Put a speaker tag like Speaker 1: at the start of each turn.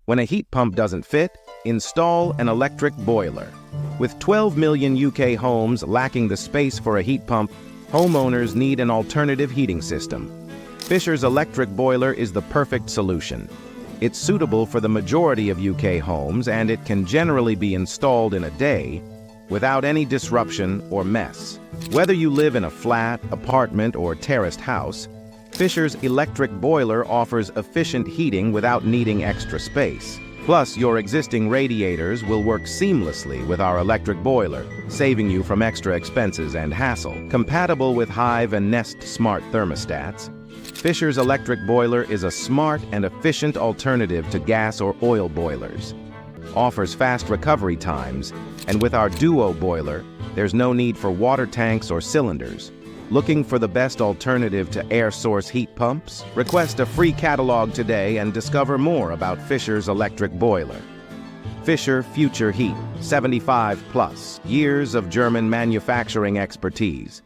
Speaker 1: When a heat pump doesn't fit, install an electric boiler. With 12 million UK homes lacking the space for a heat pump, homeowners need an alternative heating system. Fischer's electric boiler is the perfect solution. It's suitable for the majority of UK homes, and it can generally be installed in a day without any disruption or mess. Whether you live in a flat, apartment, or terraced house, Fischer's electric boiler offers efficient heating without needing extra space. Plus, your existing radiators will work seamlessly with our electric boiler, saving you from extra expenses and hassle. Compatible with Hive and Nest smart thermostats, Fischer's electric boiler is a smart and efficient alternative to gas or oil boilers. Offers fast recovery times, and with our Duo boiler, there's no need for water tanks or cylinders. Looking for the best alternative to air source heat pumps? Request a free catalog today and discover more about Fischer's electric boiler. Fischer Future Heat, 75 plus years of German manufacturing expertise.